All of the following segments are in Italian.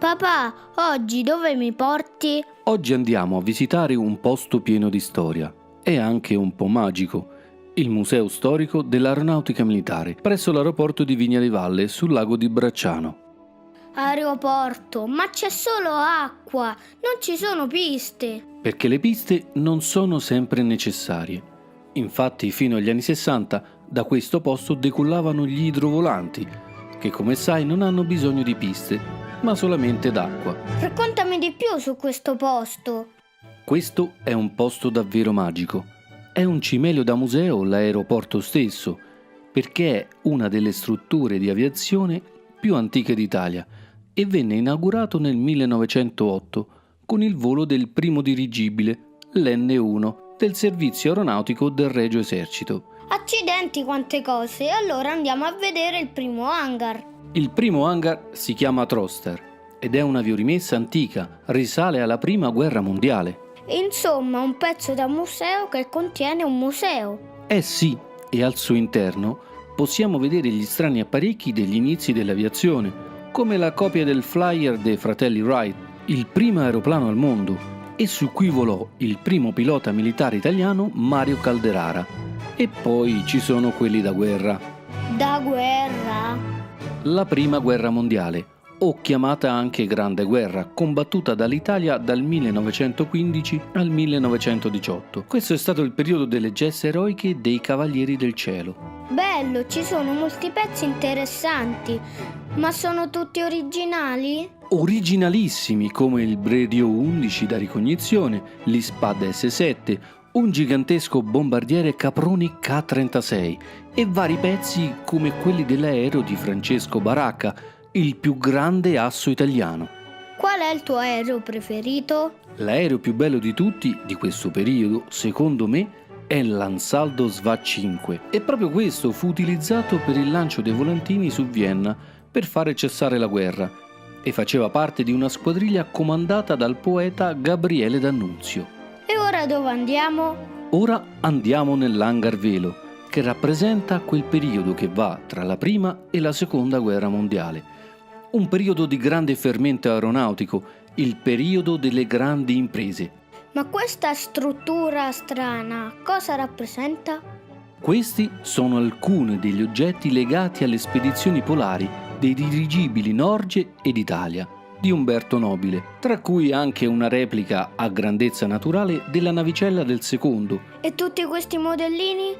Papà, oggi dove mi porti? Oggi andiamo a visitare un posto pieno di storia e anche un po' magico, il Museo Storico dell'Aeronautica Militare, presso l'aeroporto di Vigna di Valle sul lago di Bracciano. Aeroporto, ma c'è solo acqua, non ci sono piste. Perché le piste non sono sempre necessarie. Infatti, fino agli anni 60, da questo posto decollavano gli idrovolanti, che come sai non hanno bisogno di piste, ma solamente d'acqua. Raccontami di più su questo posto. Questo è un posto davvero magico. È un cimelio da museo l'aeroporto stesso, perché è una delle strutture di aviazione più antiche d'Italia e venne inaugurato nel 1908 con il volo del primo dirigibile, l'N1, del servizio aeronautico del Regio Esercito. Accidenti, quante cose! Allora andiamo a vedere il primo hangar. Il primo hangar si chiama Troster ed è un'aviorimessa antica, risale alla Prima Guerra Mondiale. Insomma, un pezzo da museo che contiene un museo. Eh sì, e al suo interno possiamo vedere gli strani apparecchi degli inizi dell'aviazione, come la copia del flyer dei fratelli Wright, il primo aeroplano al mondo, e su cui volò il primo pilota militare italiano Mario Calderara. E poi ci sono quelli da guerra. Da guerra? La Prima Guerra Mondiale, o chiamata anche Grande Guerra, combattuta dall'Italia dal 1915 al 1918. Questo è stato il periodo delle gesta eroiche dei Cavalieri del Cielo. Bello, ci sono molti pezzi interessanti, ma sono tutti originali? Originalissimi come il Brio 11 da ricognizione, l'Ispad S7, un gigantesco bombardiere Caproni K-36 e vari pezzi come quelli dell'aereo di Francesco Baracca, il più grande asso italiano. Qual è il tuo aereo preferito? L'aereo più bello di tutti di questo periodo, secondo me, è l'Ansaldo SVA 5 e proprio questo fu utilizzato per il lancio dei volantini su Vienna per fare cessare la guerra e faceva parte di una squadriglia comandata dal poeta Gabriele D'Annunzio. E ora dove andiamo? Ora andiamo nell'hangar Velo, che rappresenta quel periodo che va tra la Prima e la Seconda Guerra Mondiale. Un periodo di grande fermento aeronautico, il periodo delle grandi imprese. Ma questa struttura strana cosa rappresenta? Questi sono alcuni degli oggetti legati alle spedizioni polari dei dirigibili Norge ed Italia di Umberto Nobile, tra cui anche una replica a grandezza naturale della navicella del secondo. E tutti questi modellini?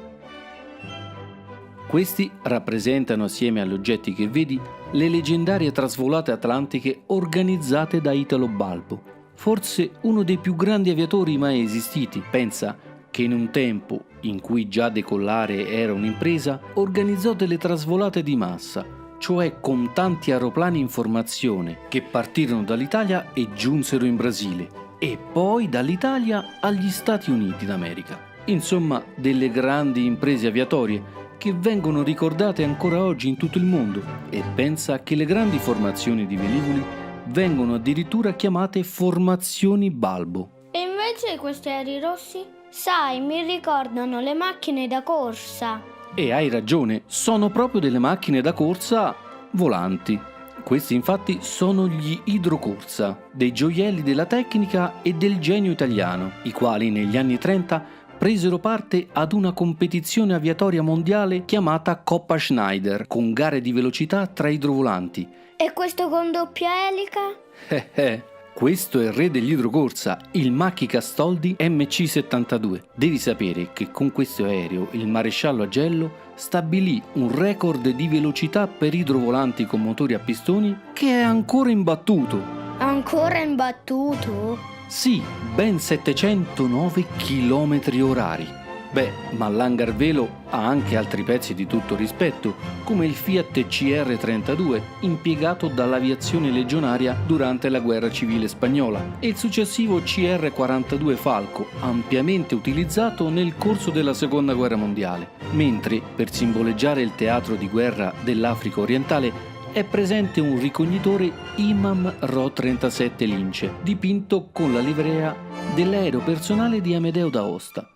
Questi rappresentano, assieme agli oggetti che vedi, le leggendarie trasvolate atlantiche organizzate da Italo Balbo, forse uno dei più grandi aviatori mai esistiti. Pensa che in un tempo in cui già decollare era un'impresa, organizzò delle trasvolate di massa, cioè con tanti aeroplani in formazione che partirono dall'Italia e giunsero in Brasile e poi dall'Italia agli Stati Uniti d'America. Insomma, delle grandi imprese aviatorie che vengono ricordate ancora oggi in tutto il mondo, e pensa che le grandi formazioni di velivoli vengono addirittura chiamate formazioni Balbo. E invece questi aerei rossi? Sai, mi ricordano le macchine da corsa. E hai ragione, sono proprio delle macchine da corsa volanti. Questi infatti sono gli idrocorsa, dei gioielli della tecnica e del genio italiano, i quali negli anni 30 presero parte ad una competizione aviatoria mondiale chiamata Coppa Schneider, con gare di velocità tra idrovolanti. E questo con doppia elica? Questo è il re degli idrocorsa, il Macchi Castoldi MC-72. Devi sapere che con questo aereo il maresciallo Agello stabilì un record di velocità per idrovolanti con motori a pistoni che è ancora imbattuto. Ancora imbattuto? Sì, ben 709 km orari. Beh, ma l'hangar Velo ha anche altri pezzi di tutto rispetto, come il Fiat CR32, impiegato dall'aviazione legionaria durante la guerra civile spagnola, e il successivo CR42 Falco, ampiamente utilizzato nel corso della Seconda Guerra Mondiale, mentre, per simboleggiare il teatro di guerra dell'Africa orientale, è presente un ricognitore Imam Ro-37 Lince, dipinto con la livrea dell'aereo personale di Amedeo d'Aosta.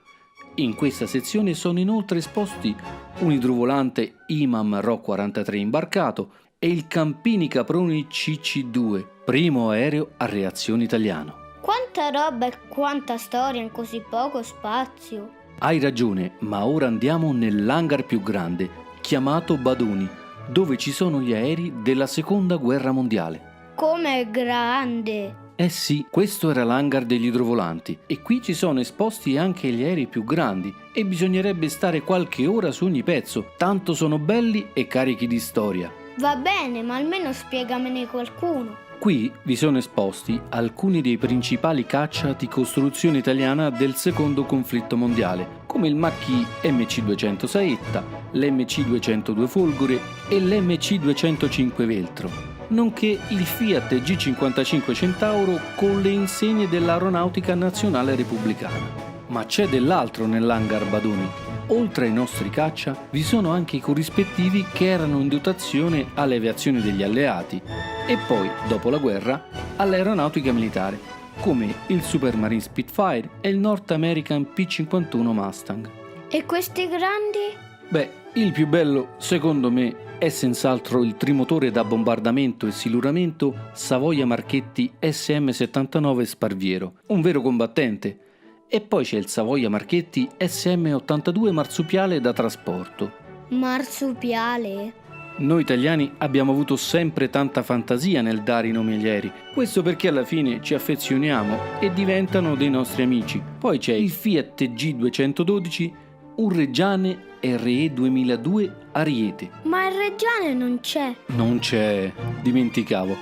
In questa sezione sono inoltre esposti un idrovolante Imam Ro-43 imbarcato e il Campini Caproni CC2, primo aereo a reazione italiano. Quanta roba e quanta storia in così poco spazio. Hai ragione, ma ora andiamo nell'hangar più grande, chiamato Badoni, dove ci sono gli aerei della Seconda Guerra Mondiale. Com'è grande! Eh sì, questo era l'hangar degli idrovolanti e qui ci sono esposti anche gli aerei più grandi e bisognerebbe stare qualche ora su ogni pezzo, tanto sono belli e carichi di storia. Va bene, ma almeno spiegamene qualcuno. Qui vi sono esposti alcuni dei principali caccia di costruzione italiana del secondo conflitto mondiale, come il Macchi MC-200 Saetta, l'MC-202 Folgore e l'MC-205 Veltro, nonché il Fiat G55 Centauro con le insegne dell'Aeronautica Nazionale Repubblicana. Ma c'è dell'altro nell'hangar Badoni. Oltre ai nostri caccia, vi sono anche i corrispettivi che erano in dotazione alle aviazioni degli alleati e poi, dopo la guerra, all'aeronautica militare, come il Supermarine Spitfire e il North American P-51 Mustang. E questi grandi? Beh, il più bello, secondo me, è senz'altro il trimotore da bombardamento e siluramento Savoia Marchetti SM-79 Sparviero, un vero combattente. E poi c'è il Savoia Marchetti SM-82 Marsupiale da trasporto. Marsupiale? Noi italiani abbiamo avuto sempre tanta fantasia nel dare i nomi agli aerei, questo perché alla fine ci affezioniamo e diventano dei nostri amici. Poi c'è il Fiat G212, un Reggiane RE 2002 Ariete. Ma il Reggiane non c'è. Non c'è, dimenticavo,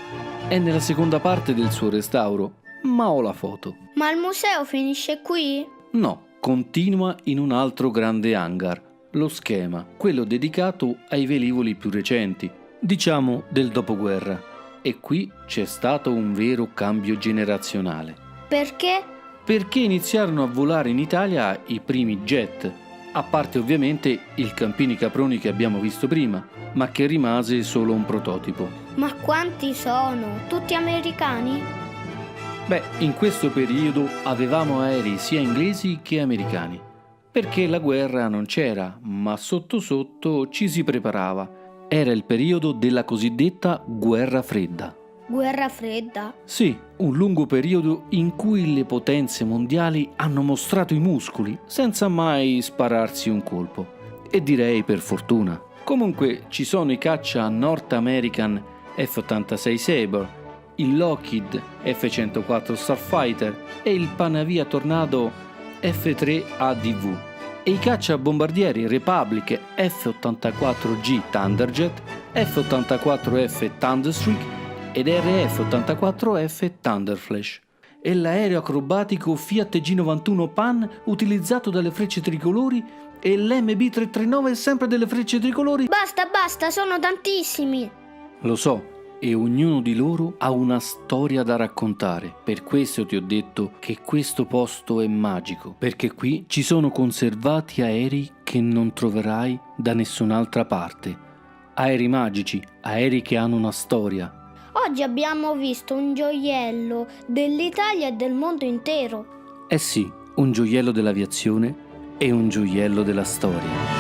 è nella seconda parte del suo restauro, ma ho la foto. Ma il museo finisce qui? No, continua in un altro grande hangar, lo Schema, quello dedicato ai velivoli più recenti, diciamo del dopoguerra. E qui c'è stato un vero cambio generazionale. Perché? Perché iniziarono a volare in Italia i primi jet, a parte ovviamente il Campini Caproni che abbiamo visto prima, ma che rimase solo un prototipo. Ma quanti sono? Tutti americani? Beh, in questo periodo avevamo aerei sia inglesi che americani, perché la guerra non c'era, ma sotto sotto ci si preparava. Era il periodo della cosiddetta Guerra Fredda. Guerra fredda? Sì, un lungo periodo in cui le potenze mondiali hanno mostrato i muscoli senza mai spararsi un colpo. E direi per fortuna. Comunque ci sono i caccia North American F-86 Sabre, il Lockheed F-104 Starfighter e il Panavia Tornado F-3 ADV e i cacciabombardieri Republic F-84G Thunderjet, F-84F Thunderstreak ed RF-84F Thunderflash e l'aereo acrobatico Fiat G91 Pan utilizzato dalle frecce tricolori e l'MB339 sempre delle frecce tricolori. Basta, sono tantissimi! Lo so, e ognuno di loro ha una storia da raccontare. Per questo ti ho detto che questo posto è magico, perché qui ci sono conservati aerei che non troverai da nessun'altra parte. Aerei magici, aerei che hanno una storia. Oggi abbiamo visto un gioiello dell'Italia e del mondo intero. Eh sì, un gioiello dell'aviazione e un gioiello della storia.